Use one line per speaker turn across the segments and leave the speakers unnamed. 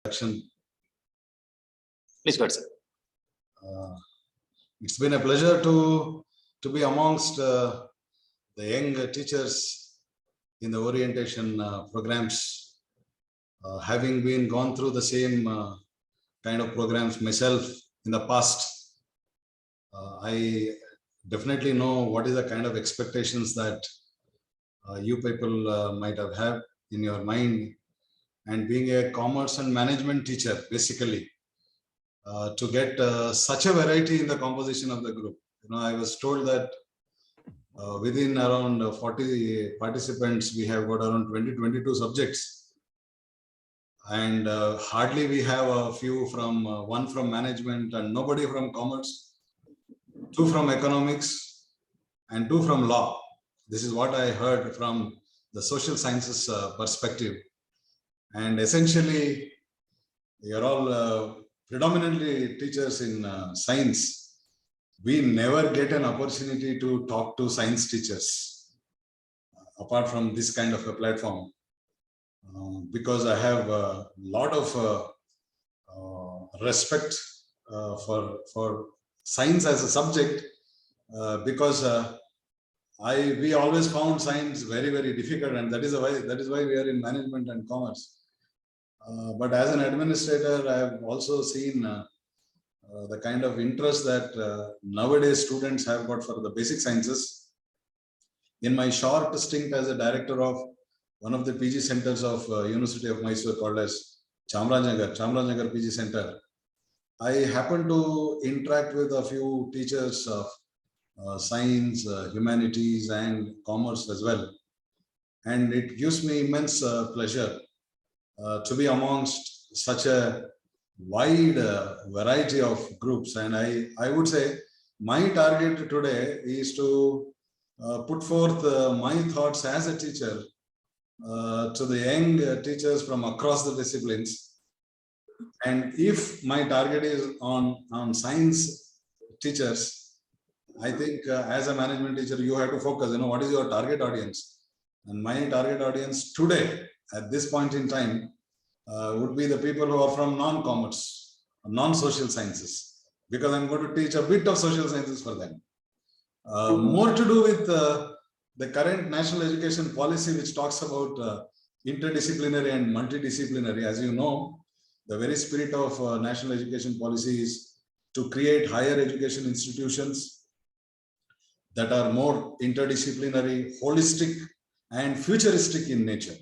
Induction.
Please go ahead, sir.
It's been a pleasure to be amongst the young teachers in the orientation programs, having been gone through the same kind of programs myself in the past. I definitely know what is the kind of expectations that you people might have had in your mind, and being a commerce and management teacher, basically, to get such a variety in the composition of the group. I was told that within around 40 participants, we have got around 22 subjects, and hardly we have a few from one from management and nobody from commerce, 2 from economics and 2 from law. This is what I heard from the social sciences perspective. And essentially, you're all predominantly teachers in science. We never get an opportunity to talk to science teachers apart from this kind of a platform, because I have a lot of respect for science as a subject, because we always found science very, very difficult, and that is why we are in management and commerce. But as an administrator, I have also seen the kind of interest that nowadays students have got for the basic sciences. In my short stint as a director of one of the PG centers of University of Mysore called as Chamrajnagar PG Center, I happened to interact with a few teachers of science, humanities and commerce as well. And it gives me immense pleasure to be amongst such a wide variety of groups. And I would say my target today is to put forth my thoughts as a teacher to the young teachers from across the disciplines. And if my target is on science teachers, I think as a management teacher, you have to focus, what is your target audience? And my target audience today, at this point in time, would be the people who are from non-commerce, non-social sciences, because I'm going to teach a bit of social sciences for them. More to do with the current national education policy, which talks about interdisciplinary and multidisciplinary. As you know, the very spirit of national education policy is to create higher education institutions that are more interdisciplinary, holistic, and futuristic in nature.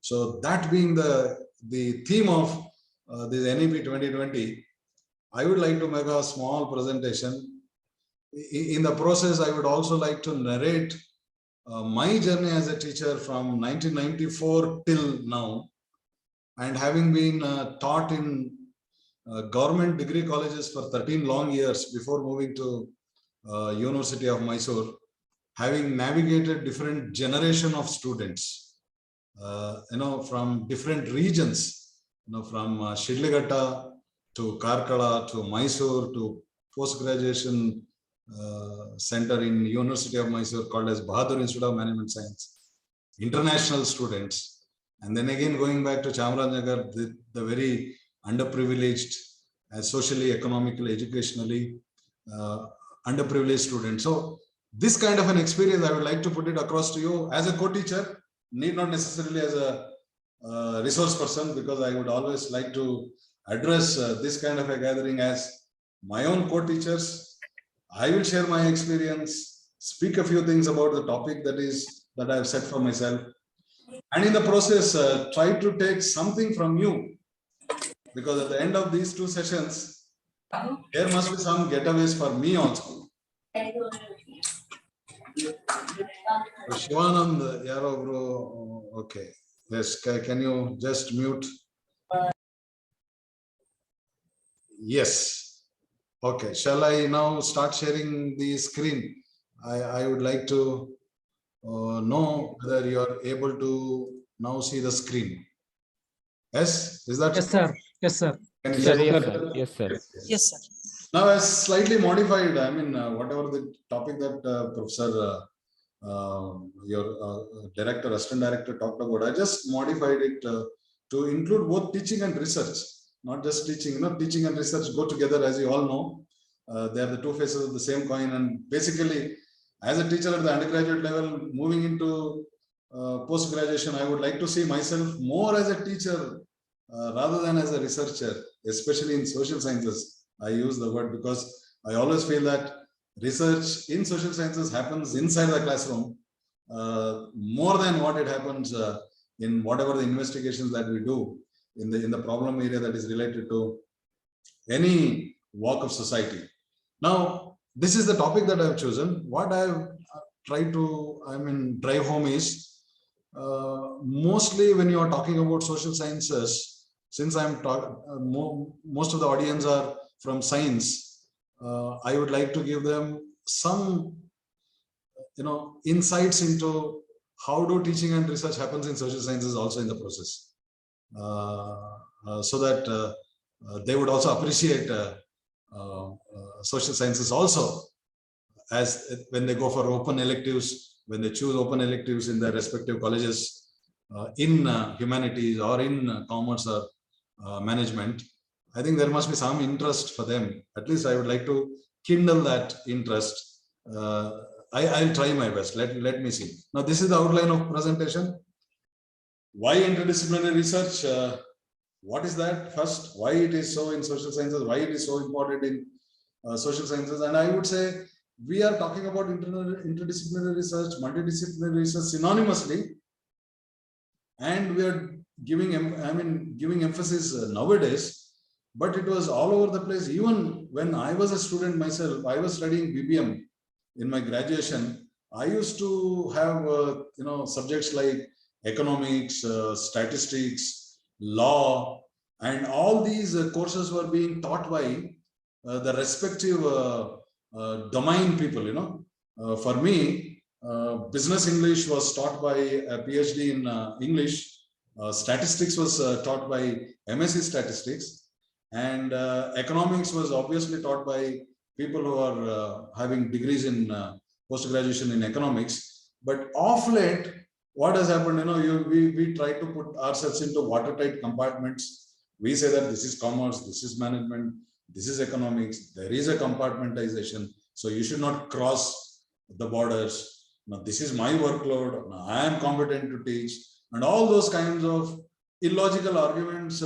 So that being the theme of this NEP 2020, I would like to make a small presentation. In the process, I would also like to narrate my journey as a teacher from 1994 till now, and having been taught in government degree colleges for 13 long years before moving to University of Mysore, having navigated different generation of students, from different regions, from Shidlighatta to Karkala to Mysore to post-graduation center in University of Mysore called as Bahadur Institute of Management Science, international students, and then again going back to Chamrajnagar, the very underprivileged, socially, economically, educationally underprivileged students. So this kind of an experience, I would like to put it across to you as a co-teacher, need not necessarily as a resource person, because I would always like to address this kind of a gathering as my own co-teachers. I will share my experience, speak a few things about the topic that I have set for myself, and in the process try to take something from you, because at the end of these 2 sessions, there must be some getaways for me also. Shivanand, yaro bro, okay. Yes, can you just mute? Yes. Okay, shall I now start sharing the screen? I would like to know whether you are able to now see the screen. Yes, is that?
Yes, sir. Yes, sir.
Yes, sir.
Yes, sir. Yes, sir.
Now, as slightly modified, I mean, whatever the topic that Professor, your director, assistant director talked about, I just modified it to include both teaching and research. not just teaching. Teaching and research go together, as you all know. They are the two faces of the same coin. And basically, as a teacher at the undergraduate level, moving into post-graduation, I would like to see myself more as a teacher rather than as a researcher, especially in social sciences. I use the word because I always feel that research in social sciences happens inside the classroom more than what it happens in whatever the investigations that we do in the problem area that is related to any walk of society. Now, this is the topic that I've chosen. What I've tried to, drive home is mostly when you are talking about social sciences, since I'm talking, most of the audience are from science, I would like to give them some, insights into how do teaching and research happens in social sciences also in the process, so that they would also appreciate social sciences also, as when they go for open electives, when they choose open electives in their respective colleges in humanities or in commerce or management. I think there must be some interest for them. At least I would like to kindle that interest. I'll try my best. Let me see. Now, this is the outline of presentation. Why interdisciplinary research? What is that? First, why it is so in social sciences, why it is so important in social sciences. And I would say we are talking about interdisciplinary research, multidisciplinary research synonymously, and we are giving emphasis nowadays. But it was all over the place. Even when I was a student myself, I was studying BBM in my graduation. I used to have subjects like economics, statistics, law, and all these courses were being taught by the respective domain people. For me, business English was taught by a PhD in English. Statistics was taught by MSc Statistics. And economics was obviously taught by people who are having degrees in post-graduation in economics. But of late, what has happened, we try to put ourselves into watertight compartments. We say that this is commerce, this is management, this is economics, there is a compartmentalization. So you should not cross the borders. Now, this is my workload. Now, I am competent to teach. And all those kinds of illogical arguments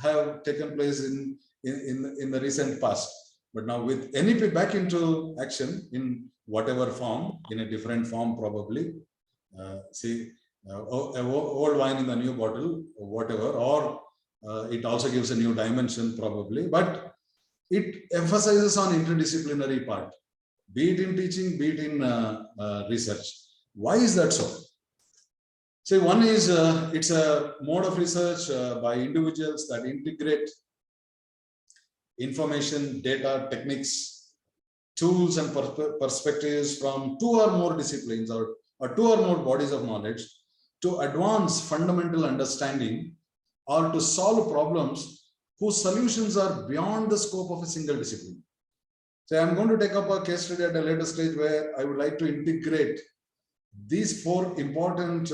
have taken place in the recent past. But now with NEP back into action in whatever form, in a different form probably, old wine in the new bottle, whatever, or it also gives a new dimension probably, but it emphasizes on interdisciplinary part, be it in teaching, be it in research. Why is that so? See, one is it's a mode of research by individuals that integrate information, data, techniques, tools, and perspectives from two or more disciplines or two or more bodies of knowledge to advance fundamental understanding or to solve problems whose solutions are beyond the scope of a single discipline. So I'm going to take up a case study at a later stage where I would like to integrate these four important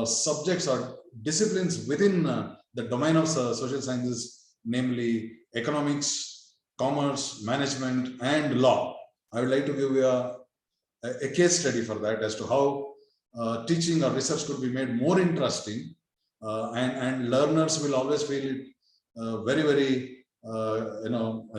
subjects or disciplines within the domain of social sciences, namely economics, commerce, management, and law. I would like to give you a case study for that as to how teaching or research could be made more interesting, and learners will always feel it very, very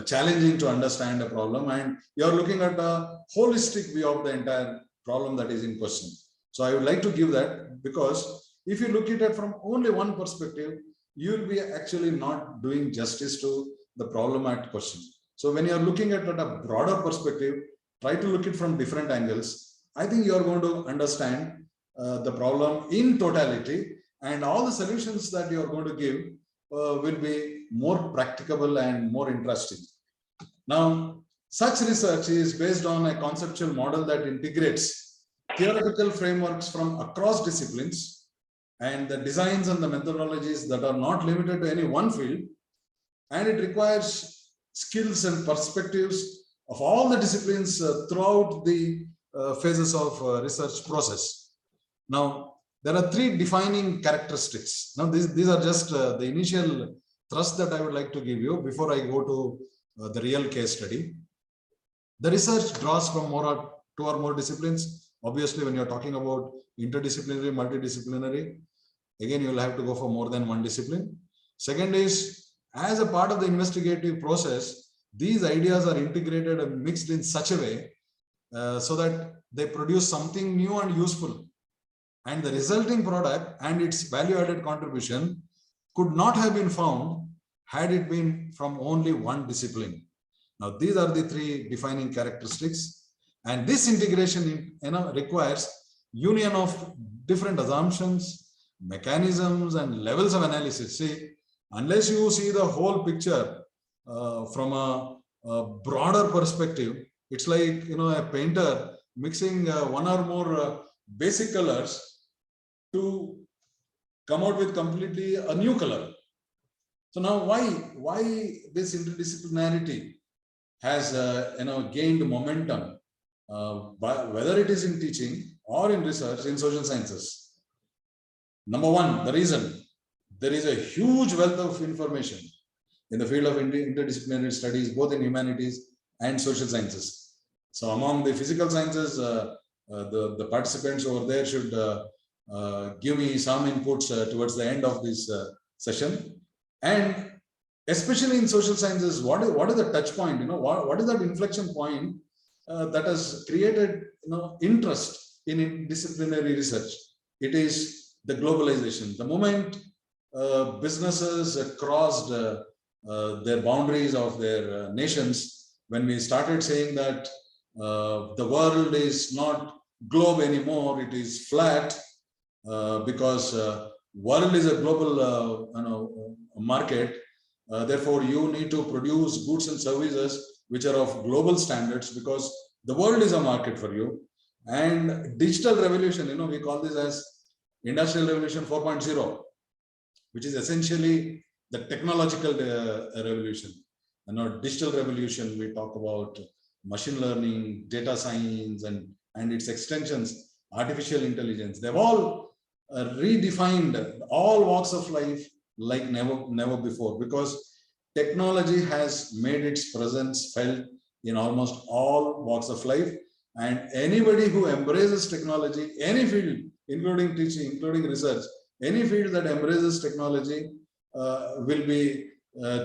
challenging to understand a problem, and you're looking at a holistic view of the entire problem that is in question. So I would like to give that, because if you look at it from only one perspective, you will be actually not doing justice to the problem at question. So when you're looking at it at a broader perspective, try to look at it from different angles. I think you're going to understand the problem in totality, and all the solutions that you're going to give will be more practicable and more interesting. Now, such research is based on a conceptual model that integrates theoretical frameworks from across disciplines and the designs and the methodologies that are not limited to any one field, and it requires skills and perspectives of all the disciplines throughout the phases of research process. Now, there are three defining characteristics. Now, these are just the initial thrust that I would like to give you before I go to the real case study. The research draws from two or more disciplines. Obviously, when you're talking about interdisciplinary, multidisciplinary, again, you'll have to go for more than one discipline. Second is, as a part of the investigative process, these ideas are integrated and mixed in such a way so that they produce something new and useful. And the resulting product and its value-added contribution could not have been found had it been from only one discipline. Now, these are the three defining characteristics. And this integration requires union of different assumptions, mechanisms, and levels of analysis. See, unless you see the whole picture from a broader perspective, it's like, a painter mixing one or more basic colors to come out with completely a new color. So now why this interdisciplinarity has gained momentum, whether it is in teaching or in research in social sciences? Number one, the reason, there is a huge wealth of information in the field of interdisciplinary studies, both in humanities and social sciences. So among the physical sciences, the participants over there should give me some inputs towards the end of this session. And especially in social sciences, what is the touch point? What is that inflection point that has created interest in disciplinary research? It is the globalization. The moment businesses crossed their boundaries of their nations, when we started saying that the world is not globe anymore, it is flat, because world is a global market. Therefore, you need to produce goods and services which are of global standards, because the world is a market for you. And digital revolution, we call this as Industrial Revolution 4.0, which is essentially the technological revolution. Digital revolution, we talk about machine learning, data science, and its extensions, artificial intelligence. They've all redefined all walks of life like never before, because technology has made its presence felt in almost all walks of life. And anybody who embraces technology, any field, including teaching, including research, any field that embraces technology will be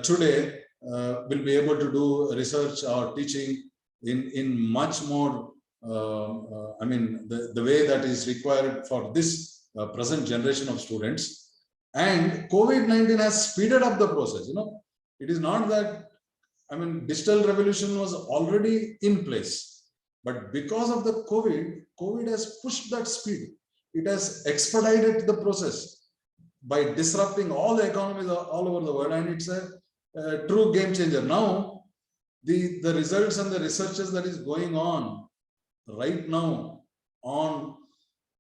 today will be able to do research or teaching in much more the way that is required for this present generation of students. And COVID-19 has speeded up the process. It is not that, digital revolution was already in place, but because of the COVID has pushed that speed. It has expedited the process by disrupting all the economies all over the world, and it's a true game changer. Now, the results and the researches that is going on right now on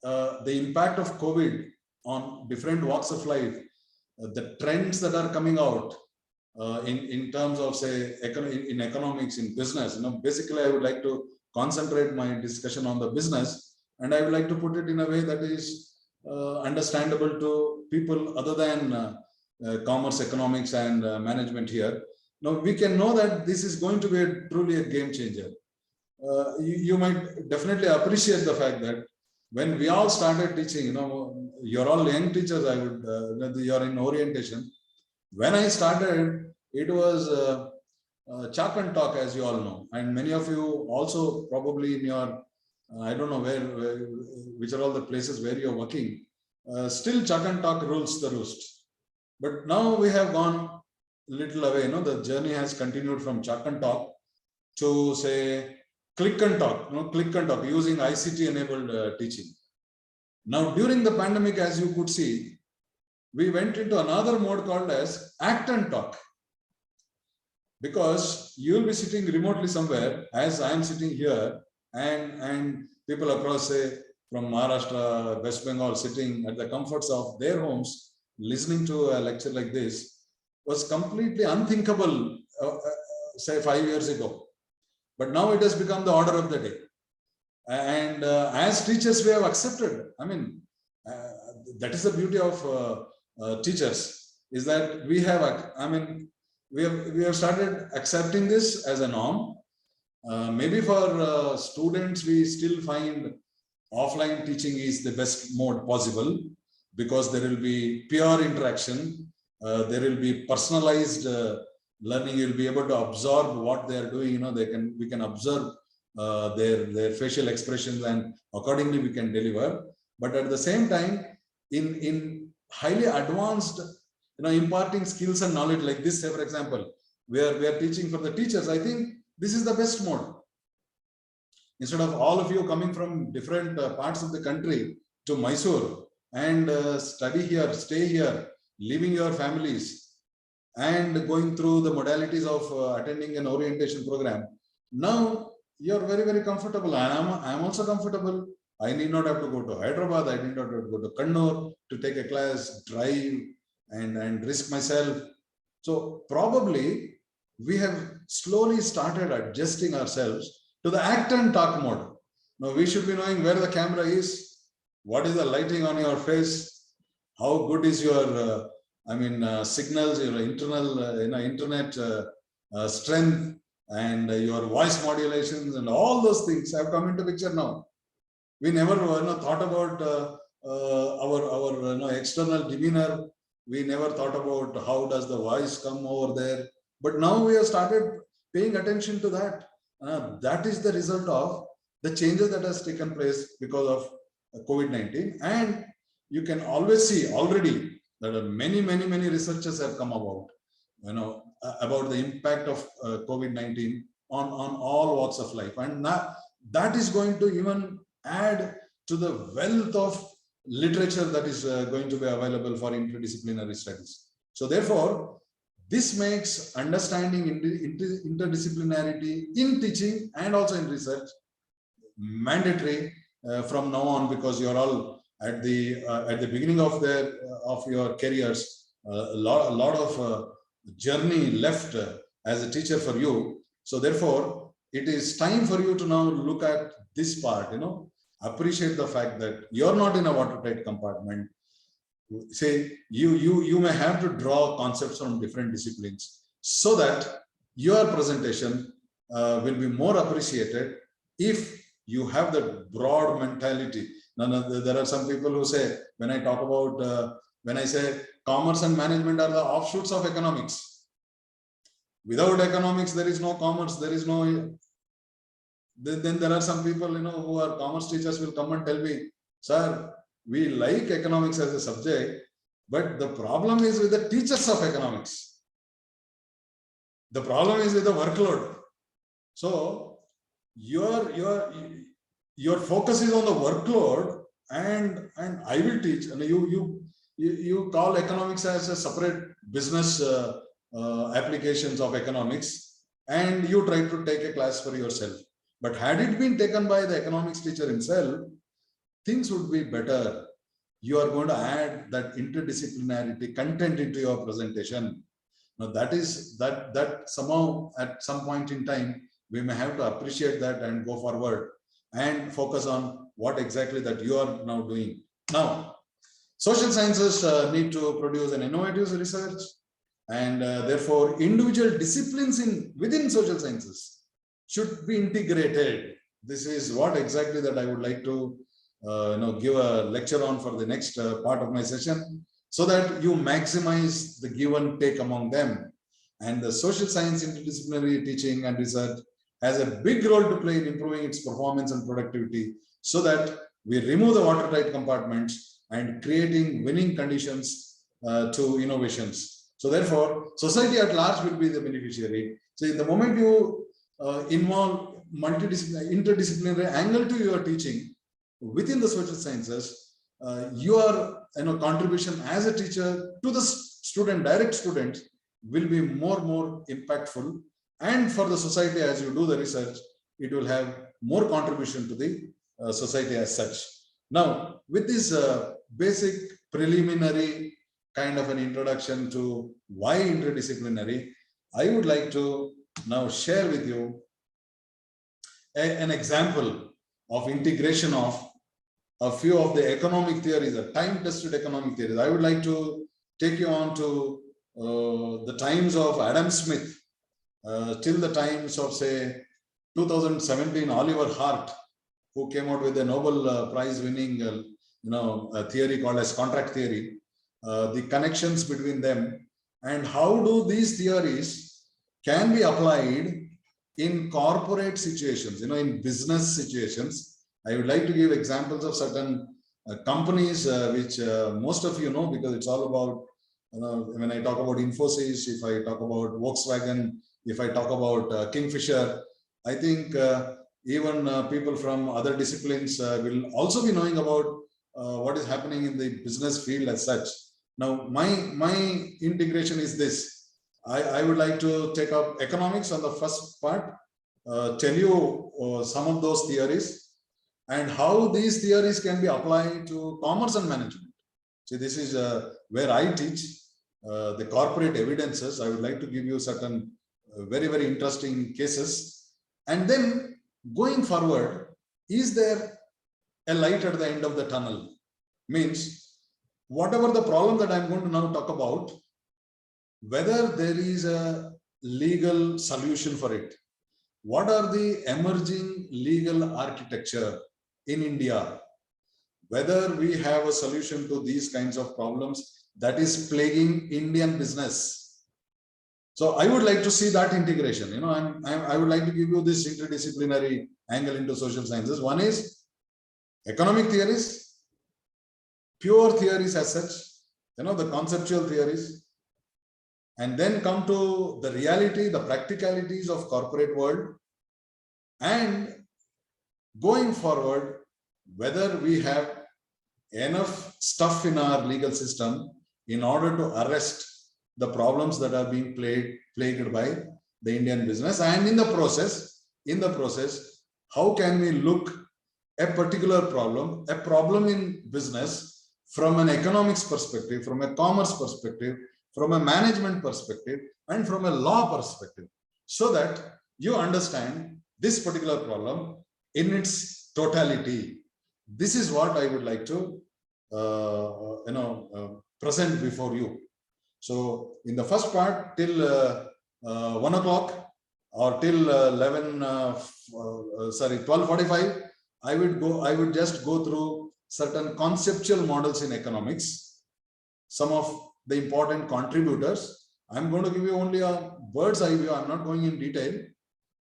the impact of COVID on different walks of life, the trends that are coming out in terms of, say, in economics, in business. Basically, I would like to concentrate my discussion on the business, and I would like to put it in a way that is understandable to people other than commerce, economics, and management here. Now, we can know that this is going to be truly a game changer. You might definitely appreciate the fact that when we all started teaching, you're all young teachers, you're in orientation. When I started, it was chalk and talk, as you all know. And many of you also probably in your, I don't know which are all the places where you're working, still chalk and talk rules the roost. But now we have gone a little away. The journey has continued from chalk and talk to, say, click and talk, using ICT enabled teaching. Now, during the pandemic, as you could see, we went into another mode called as act and talk, because you'll be sitting remotely somewhere, as I am sitting here, and people across, say, from Maharashtra, West Bengal, sitting at the comforts of their homes, listening to a lecture like this was completely unthinkable, say 5 years ago. But now it has become the order of the day. And as teachers, we have accepted. That is the beauty of teachers. is that we have, I mean, we have started accepting this as a norm. Maybe for students, we still find offline teaching is the best mode possible, because there will be pure interaction, there will be personalized learning. You'll be able to absorb what they are doing. You know, we can observe their facial expressions, and accordingly we can deliver. But at the same time, in highly advanced, imparting skills and knowledge like this, say for example, we are teaching for the teachers, I think this is the best mode. Instead of all of you coming from different parts of the country to Mysore and study here, stay here, leaving your families and going through the modalities of attending an orientation program. Now you're very, very comfortable. I'm also comfortable. I need not have to go to Hyderabad. I need not have to go to Kannur to take a class, drive and risk myself. So probably we have slowly started adjusting ourselves to the act and talk mode. Now we should be knowing where the camera is, what is the lighting on your face, how good is your, signals, your internal, internet strength, and your voice modulations, and all those things have come into picture now. We never thought about our external demeanor. We never thought about how does the voice come over there. But now we have started paying attention to that. That is the result of the changes that has taken place because of COVID-19. And you can always see already that many researchers have come about, about the impact of COVID-19 on all walks of life. And that is going to even add to the wealth of literature that is going to be available for interdisciplinary studies. So therefore, this makes understanding interdisciplinarity in teaching and also in research mandatory from now on, because you're all at the beginning of your careers. A lot of journey left as a teacher for you. So therefore, it is time for you to now look at this part. Appreciate the fact that you're not in a watertight compartment. Say you may have to draw concepts from different disciplines so that your presentation will be more appreciated if you have the broad mentality. Now, there are some people who say, when I talk about, when I say commerce and management are the offshoots of economics. Without economics, there is no commerce, there is no. Then there are some people, who are commerce teachers will come and tell me, sir, we like economics as a subject, but the problem is with the teachers of economics. The problem is with the workload. So your focus is on the workload, and I will teach. And you call economics as a separate business applications of economics, and you try to take a class for yourself. But had it been taken by the economics teacher himself, things would be better. You are going to add that interdisciplinarity content into your presentation. Now that somehow at some point in time, we may have to appreciate that and go forward and focus on what exactly that you are now doing. Now, social sciences need to produce an innovative research, and therefore individual disciplines within social sciences should be integrated. This is what exactly that I would like to give a lecture on for the next part of my session, so that you maximize the give and take among them. And the social science interdisciplinary teaching and research has a big role to play in improving its performance and productivity, so that we remove the watertight compartments and creating winning conditions to innovations. So therefore, society at large will be the beneficiary. So in the moment you involve interdisciplinary angle to your teaching within the social sciences, your contribution as a teacher to the direct students will be more impactful, and for the society, as you do the research, it will have more contribution to the society as such. Now, with this basic preliminary kind of an introduction to why interdisciplinary, I would like to now share with you an example of integration of a few of the economic theories, time-tested economic theories. I would like to take you on to the times of Adam Smith, till the times of, say, 2017, Oliver Hart, who came out with a Nobel Prize winning a theory called as contract theory, the connections between them, and how do these theories can be applied in corporate situations, in business situations. I would like to give examples of certain companies which most of you know, because it's all about, when I talk about Infosys, if I talk about Volkswagen, if I talk about Kingfisher, I think even people from other disciplines will also be knowing about what is happening in the business field as such. Now, my integration is this. I would like to take up economics on the first part, tell you some of those theories and how these theories can be applied to commerce and management. See, this is where I teach the corporate evidences. I would like to give you certain very, very interesting cases. And then going forward, is there a light at the end of the tunnel? Means, whatever the problem that I'm going to now talk about, whether there is a legal solution for it. What are the emerging legal architecture in India? Whether we have a solution to these kinds of problems that is plaguing Indian business. So I would like to see that integration. I would like to give you this interdisciplinary angle into social sciences. One is economic theories, pure theories as such, the conceptual theories, and then come to the reality, the practicalities of corporate world, and going forward, whether we have enough stuff in our legal system in order to arrest the problems that are being plagued by the Indian business, and in the process, how can we look a particular problem, a problem in business from an economics perspective, from a commerce perspective, from a management perspective, and from a law perspective, so that you understand this particular problem in its totality. This is what I would like to present before you. So in the first part, till 1 o'clock or till 12:45, I would just go through certain conceptual models in economics, some of the important contributors. I'm going to give you only a bird's eye view. I'm not going in detail.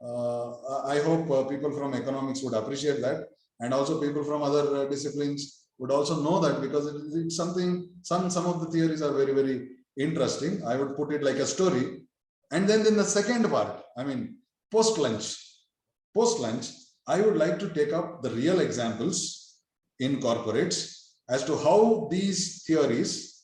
I hope people from economics would appreciate that, and also people from other disciplines would also know that, because it's something, some of the theories are very, very interesting. I would put it like a story. And then in the second part, post lunch, I would like to take up the real examples in corporates as to how these theories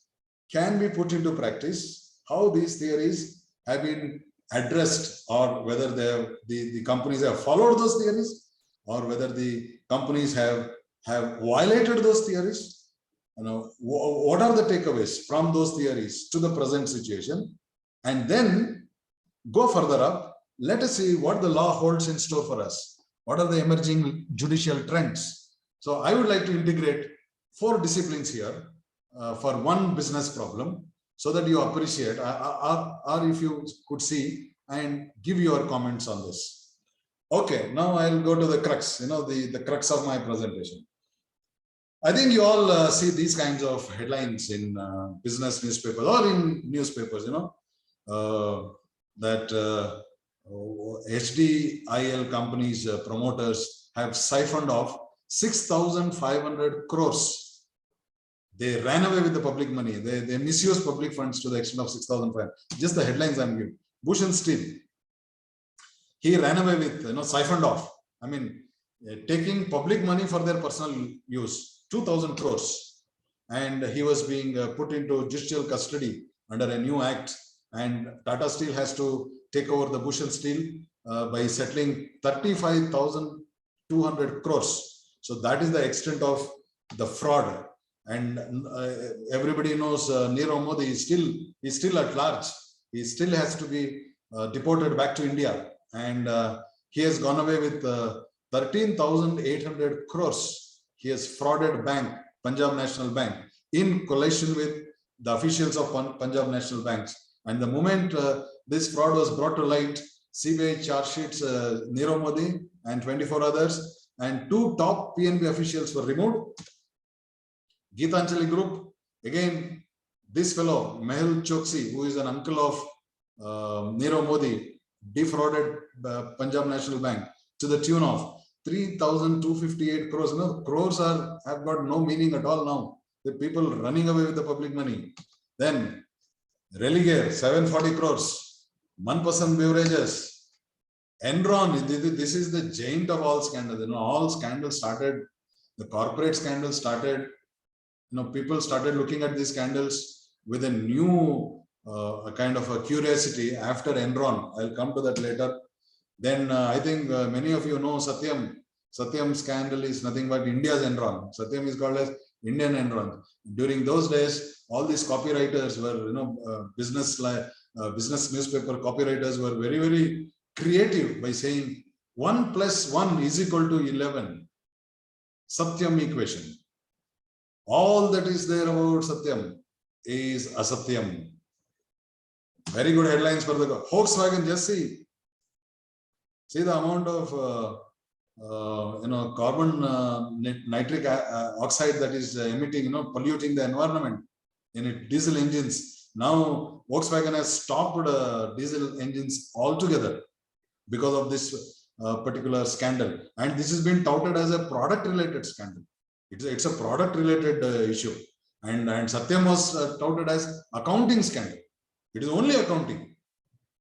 can be put into practice, how these theories have been addressed, or whether the companies have followed those theories, or whether the companies have violated those theories. What are the takeaways from those theories to the present situation? And then go further up. Let us see what the law holds in store for us. What are the emerging judicial trends? So I would like to integrate 4 disciplines here for one business problem, so that you appreciate, or if you could see and give your comments on this. Okay, now I'll go to the crux, the crux of my presentation. I think you all see these kinds of headlines in business newspapers or in newspapers, that HDIL companies, promoters have siphoned off 6,500 crores. They ran away with the public money. They misused public funds to the extent of 6,500. Just the headlines I'm giving. Bush and Steel. He ran away with, siphoned off. Taking public money for their personal use, 2,000 crores. And he was being put into judicial custody under a new act. And Tata Steel has to take over the Bush and Steel by settling 35,200 crores. So that is the extent of the fraud. And everybody knows Nirav Modi is still at large. He still has to be deported back to India. And he has gone away with 13,800 crores. He has frauded bank, Punjab National Bank, in collation with the officials of Punjab National Banks. And the moment this fraud was brought to light, CBI charge sheets Nirav Modi and 24 others, and 2 top PNB officials were removed. Geetanjali Group, again, this fellow, Mehul Choksi, who is an uncle of Nirav Modi, defrauded Punjab National Bank to the tune of 3,258 crores. You know, crores have got no meaning at all now. The people running away with the public money. Then Religare, 740 crores. Manpasan Beverages, Enron. This is the giant of all scandals. You know, all scandals started. The corporate scandal started. You know, people started looking at these scandals with a new kind of a curiosity after Enron. I'll come to that later. Then I think many of you know Satyam. Satyam scandal is nothing but India's Enron. Satyam is called as Indian Enron. During those days, all these copywriters were, you know, business newspaper copywriters were very, very creative by saying 1 + 1 is equal to 11. Satyam equation. All that is there about Satyam is Asatyam. Very good headlines for the Volkswagen. Just see the amount of carbon nitric oxide that is emitting, you know, polluting the environment in its diesel engines. Now Volkswagen has stopped diesel engines altogether because of this particular scandal, and this has been touted as a product related scandal. It's a product related issue, and Satyam was touted as accounting scandal. It is only accounting,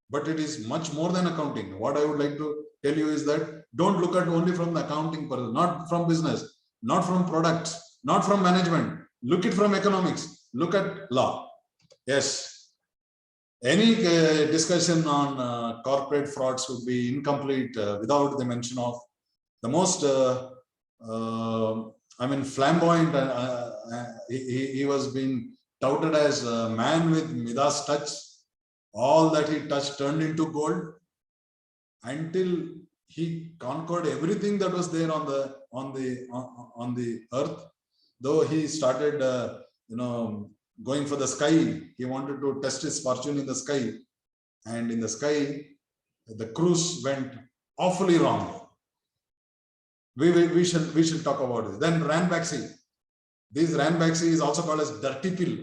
but it is much more than accounting. What I would like to tell you is that don't look at only from the accounting, not from business, not from products, not from management. Look it from economics. Look at law. Yes. Any discussion on corporate frauds would be incomplete without the mention of the most, flamboyant. He was being touted as a man with Midas touch. All that he touched turned into gold until he conquered everything that was there on the earth. Though he started, going for the sky. He wanted to test his fortune in the sky, and in the sky, the cruise went awfully wrong. We should talk about it. Then Ranbaxy. This Ranbaxy is also called as dirty pill.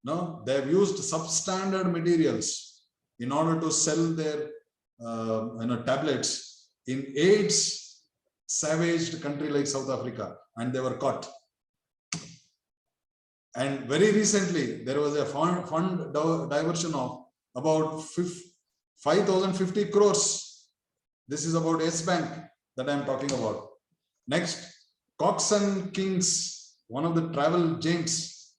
No, they have used substandard materials in order to sell their tablets in AIDS savaged country like South Africa, and they were caught. And very recently, there was a fund diversion of about 5,050 crores. This is about S Bank that I'm talking about. Next, Cox and Kings, one of the travel giants.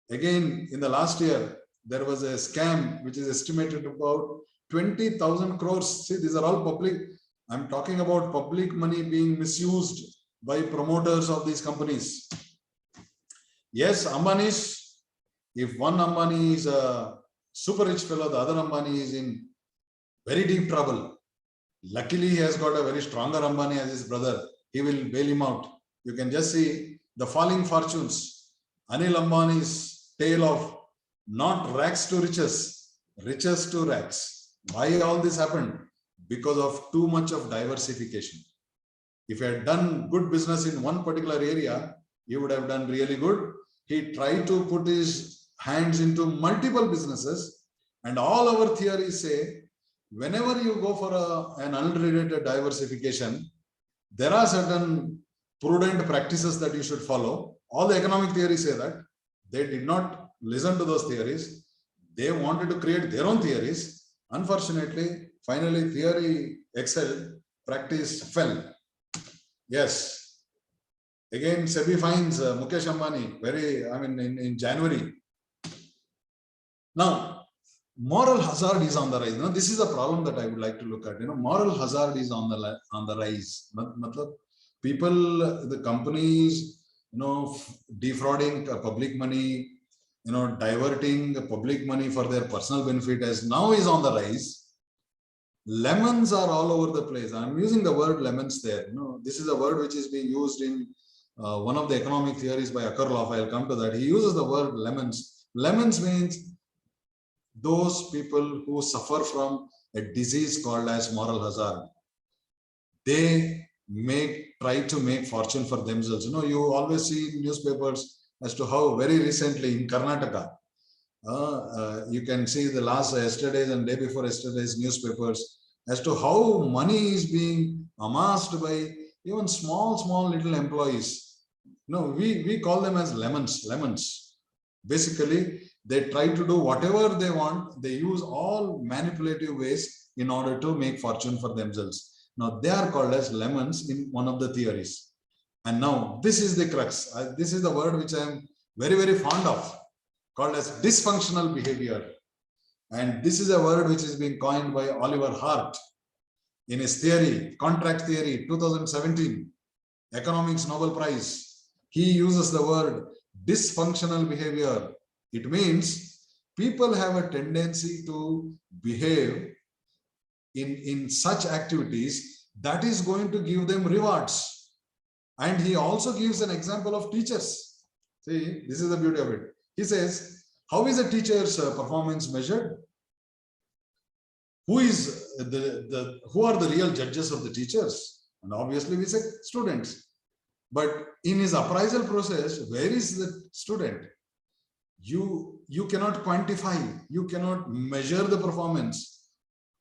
Again, in the last year, there was a scam which is estimated about 20,000 crores. See, these are all public. I'm talking about public money being misused by promoters of these companies. Yes, Ambani's, if one Ambani is a super rich fellow, the other Ambani is in very deep trouble. Luckily, he has got a very stronger Ambani as his brother. He will bail him out. You can just see the falling fortunes. Anil Ambani's tale of not rags to riches, riches to rags. Why all this happened? Because of too much of diversification. If he had done good business in one particular area, he would have done really good. He tried to put his hands into multiple businesses, and all our theories say, whenever you go for an unrelated diversification, there are certain prudent practices that you should follow. All the economic theories say that. They did not listen to those theories. They wanted to create their own theories. Unfortunately, finally, theory excelled, practice fell. Yes. Again, SEBI finds Mukesh Ambani in January. Now, moral hazard is on the rise. Now, this is a problem that I would like to look at. Moral hazard is on the rise. People, the companies, defrauding public money, diverting public money for their personal benefit as now is on the rise. Lemons are all over the place. I'm using the word lemons there. This is a word which is being used in one of the economic theories by Akarloff. I'll come to that. He uses the word lemons Lemons means those people who suffer from a disease called as moral hazard. They try to make fortune for themselves. You know, you always see in newspapers as to how very recently in Karnataka, you can see the last yesterday's and day before yesterday's newspapers as to how money is being amassed by even small little employees. No, we call them as lemons. Basically, they try to do whatever they want. They use all manipulative ways in order to make fortune for themselves. Now, they are called as lemons in one of the theories. And now, this is the crux. This is the word which I am very fond of, called as dysfunctional behavior. And this is a word which is being coined by Oliver Hart in his theory, contract theory, 2017, Economics Nobel Prize. He uses the word dysfunctional behavior. It means people have a tendency to behave in such activities that is going to give them rewards. And he also gives an example of teachers. See, this is the beauty of it. He says, how is a teacher's performance measured? Who are the real judges of the teachers? And obviously we say students. But in his appraisal process, where is the student? You cannot quantify, you cannot measure the performance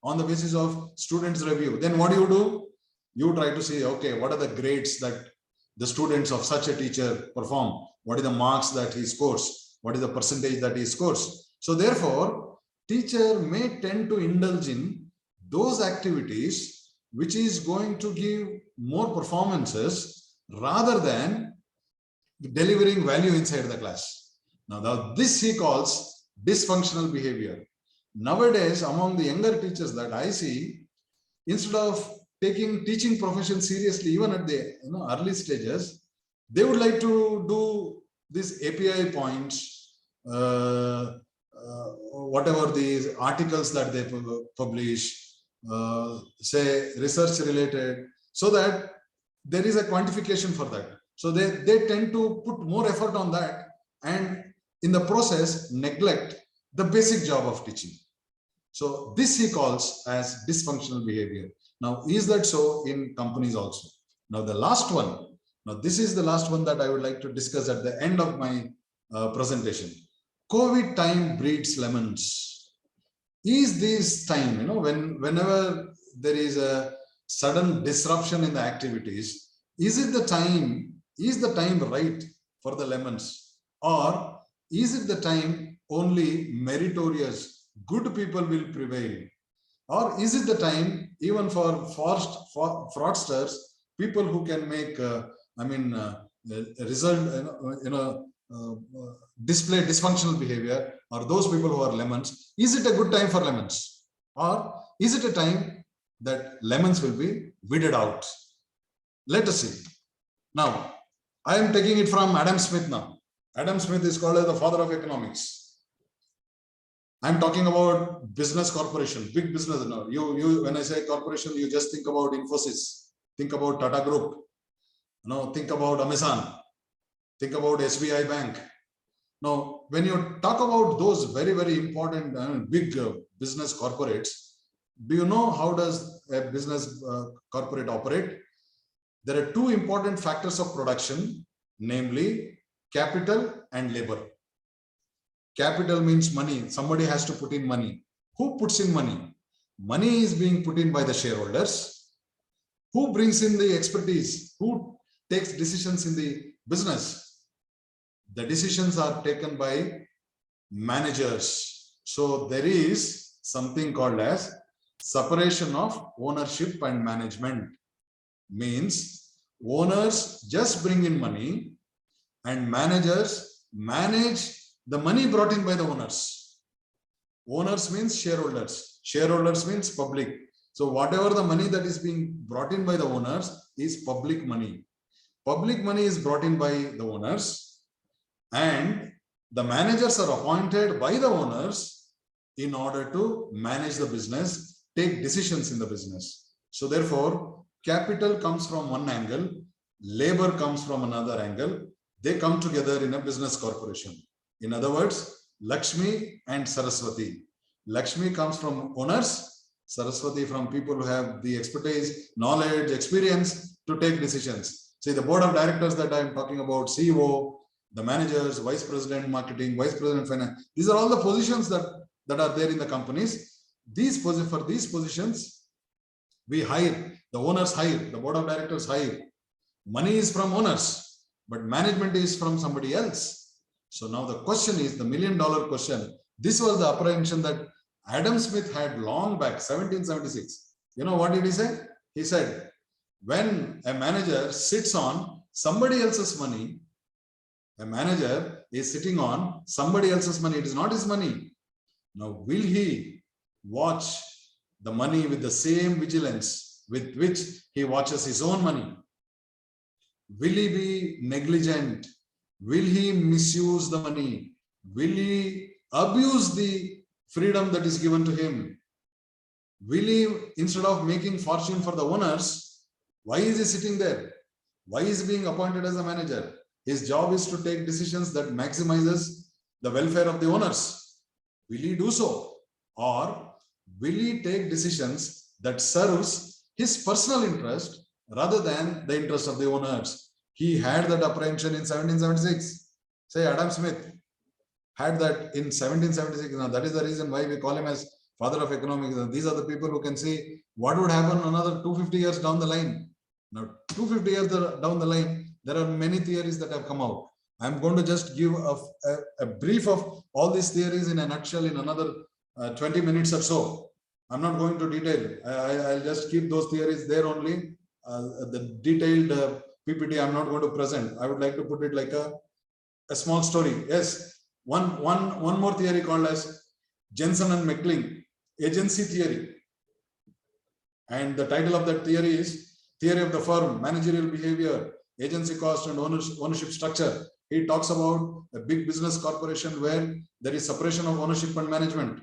on the basis of students' review. Then what do? You try to say, okay, what are the grades that the students of such a teacher perform? What are the marks that he scores? What is the percentage that he scores? So therefore, teacher may tend to indulge in those activities which is going to give more performances rather than delivering value inside the class. Now this he calls dysfunctional behavior. Nowadays, among the younger teachers that I see, instead of taking teaching profession seriously, even at the early stages, they would like to do these API points, whatever these articles that they publish, say research related, so that there is a quantification for that. So they tend to put more effort on that and in the process neglect the basic job of teaching. So this he calls as dysfunctional behavior. Now, is that so in companies also? Now, the last one. Now, this is the last one that I would like to discuss at the end of my presentation. COVID time breeds lemons. Is this time, whenever there is a sudden disruption in the activities, is the time right for the lemons, or is it the time only meritorious, good people will prevail, or is it the time even for fraudsters, people who can make display dysfunctional behavior, or those people who are lemons? Is it a good time for lemons, or is it a time that lemons will be weeded out? Let us see. Now, I am taking it from Adam Smith now. Adam Smith is called as the father of economics. I'm talking about business corporation, big business. Now, when I say corporation, you just think about Infosys, think about Tata Group, think about Amazon, think about SBI Bank. Now, when you talk about those very important big business corporates, do you know how does a business corporate operate? There are two important factors of production, namely capital and labor. Capital means money. Somebody has to put in money. Who puts in money? Money is being put in by the shareholders. Who brings in the expertise? Who takes decisions in the business? The decisions are taken by managers. So there is something called as separation of ownership and management. Means owners just bring in money and managers manage the money brought in by the owners. Owners means shareholders. Shareholders means public. So whatever the money that is being brought in by the owners is public money. Public money is brought in by the owners, and the managers are appointed by the owners in order to manage the business, take decisions in the business. So therefore, capital comes from one angle, labor comes from another angle. They come together in a business corporation. In other words, Lakshmi and Saraswati. Lakshmi comes from owners, Saraswati from people who have the expertise, knowledge, experience to take decisions. See, the board of directors that I'm talking about, CEO, the managers, vice president marketing, vice president finance, these are all the positions that are there in the companies. For these positions, we hire, the owners hire, the board of directors hire. Money is from owners, but management is from somebody else. So now the question is the $1 million question. This was the apprehension that Adam Smith had long back, 1776. You know what did he say? He said, when a manager sits on somebody else's money, a manager is sitting on somebody else's money, it is not his money. Now, will he watch the money with the same vigilance with which he watches his own money? Will he be negligent? Will he misuse the money? Will he abuse the freedom that is given to him? Will he, instead of making fortune for the owners, why is he sitting there? Why is he being appointed as a manager? His job is to take decisions that maximizes the welfare of the owners. Will he do so? Or will he take decisions that serves his personal interest rather than the interest of the owners? He had that apprehension in 1776. Say Adam Smith had that in 1776. Now that is the reason why we call him as father of economics. And these are the people who can see what would happen another 250 years down the line. Now 250 years down the line, there are many theories that have come out. I'm going to just give a brief of all these theories in a nutshell in another 20 minutes or so. I'm not going to detail. I'll just keep those theories there only. The detailed PPT I'm not going to present. I would like to put it like a small story. Yes, one more theory called as Jensen and McLean agency theory. And the title of that theory is Theory of the Firm, Managerial Behavior, Agency Cost and Ownership Structure. He talks about a big business corporation where there is separation of ownership and management.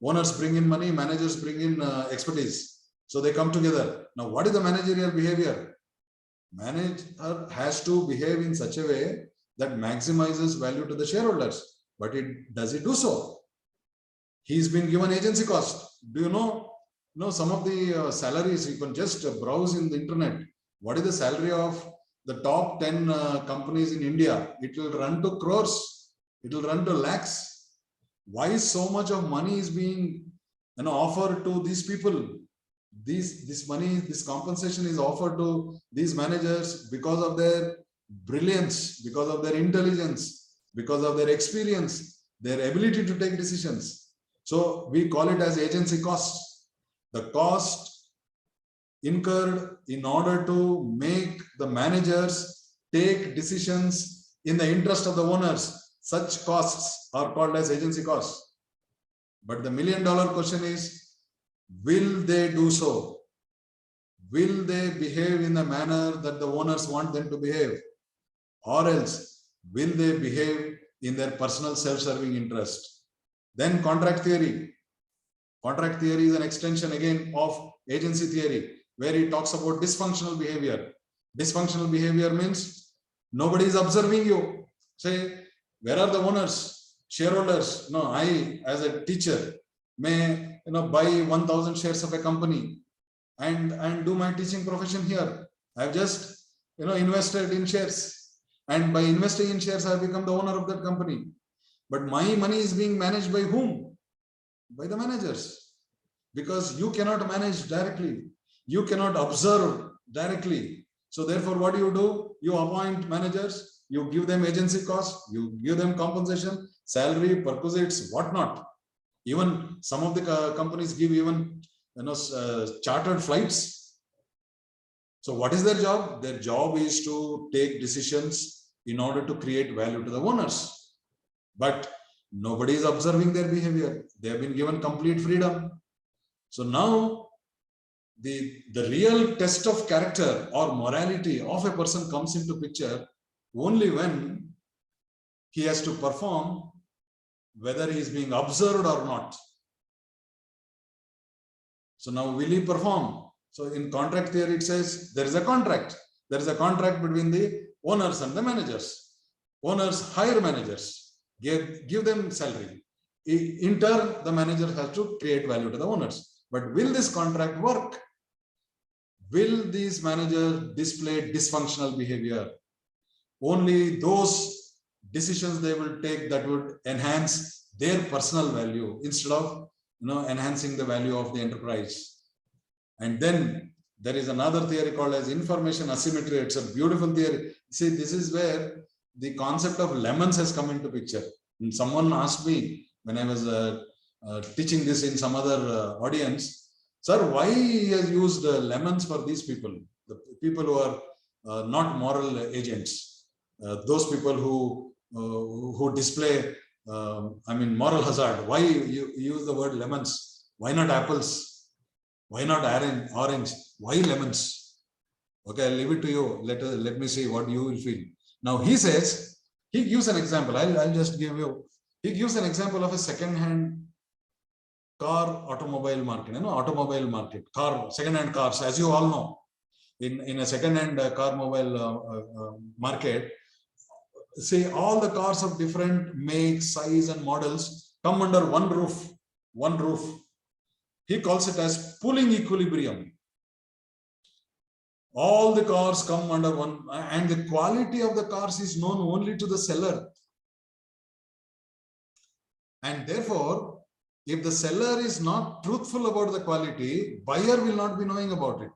Owners bring in money, managers bring in expertise. So they come together. Now, what is the managerial behavior? Manager has to behave in such a way that maximizes value to the shareholders. But does he do so? He's been given agency cost. Do you know some of the salaries? You can just browse in the internet. What is the salary of the top 10 companies in India? It will run to crores. It will run to lakhs. Why so much of money is being offered to these people? This money, this compensation is offered to these managers because of their brilliance, because of their intelligence, because of their experience, their ability to take decisions. So we call it as agency costs. The cost incurred in order to make the managers take decisions in the interest of the owners. Such costs are called as agency costs. But the $1 million question is, will they do so? Will they behave in the manner that the owners want them to behave? Or else, will they behave in their personal self-serving interest? Then contract theory. Contract theory is an extension again of agency theory, where it talks about dysfunctional behavior. Dysfunctional behavior means nobody is observing you. Say, where are the owners, shareholders? No, I as a teacher may buy 1,000 shares of a company and do my teaching profession here. I've just invested in shares, and by investing in shares I've become the owner of that company. But my money is being managed by whom? By the managers. Because you cannot manage directly. You cannot observe directly. So therefore, what do? You appoint managers, you give them agency costs, you give them compensation, salary, perquisites, whatnot. Even some of the companies give even chartered flights. So what is their job? Their job is to take decisions in order to create value to the owners. But nobody is observing their behavior. They have been given complete freedom. So now the real test of character or morality of a person comes into picture only when he has to perform, whether he is being observed or not. So now will he perform? So in contract theory, it says there is a contract. There is a contract between the owners and the managers. Owners hire managers. give them salary. In turn, the manager has to create value to the owners. But will this contract work? Will these managers display dysfunctional behavior? Only those decisions they will take that would enhance their personal value instead of enhancing the value of the enterprise. And then there is another theory called as information asymmetry. It's a beautiful theory. See, this is where the concept of lemons has come into picture. And someone asked me when I was teaching this in some other audience, sir, why he has used lemons for these people, the people who are not moral agents, those people who display, moral hazard. Why you use the word lemons? Why not apples? Why not orange? Why lemons? Okay, I'll leave it to you. Let me see what you will feel. Now he says, he gives an example. I'll just give you. He gives an example of a second-hand car automobile market. Automobile market, second-hand cars. As you all know, in a second-hand car mobile market, say all the cars of different make, size, and models come under one roof. One roof. He calls it as pooling equilibrium. All the cars come under one, and the quality of the cars is known only to the seller. And therefore, if the seller is not truthful about the quality, buyer will not be knowing about it.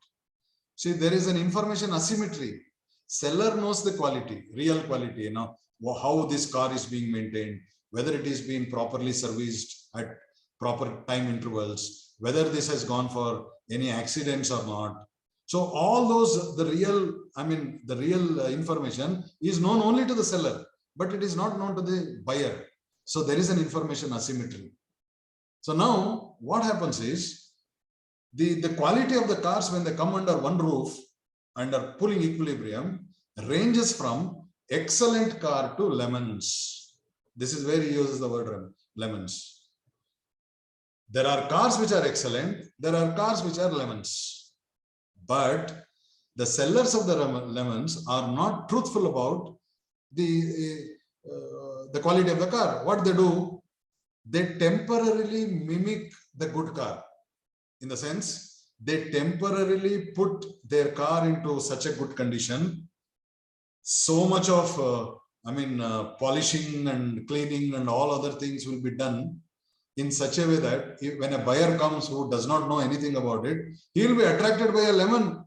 See, there is an information asymmetry. Seller knows the quality, real quality, how this car is being maintained, whether it is being properly serviced at proper time intervals, whether this has gone for any accidents or not. So all those, the real information is known only to the seller, but it is not known to the buyer. So there is an information asymmetry. So now what happens is the quality of the cars when they come under one roof, under pooling equilibrium, ranges from excellent car to lemons. This is where he uses the word lemons. There are cars which are excellent, there are cars which are lemons. But the sellers of the lemons are not truthful about the quality of the car. What they do, they temporarily mimic the good car. In the sense, they temporarily put their car into such a good condition, so much of polishing and cleaning and all other things will be done in such a way that when a buyer comes who does not know anything about it, he will be attracted by a lemon.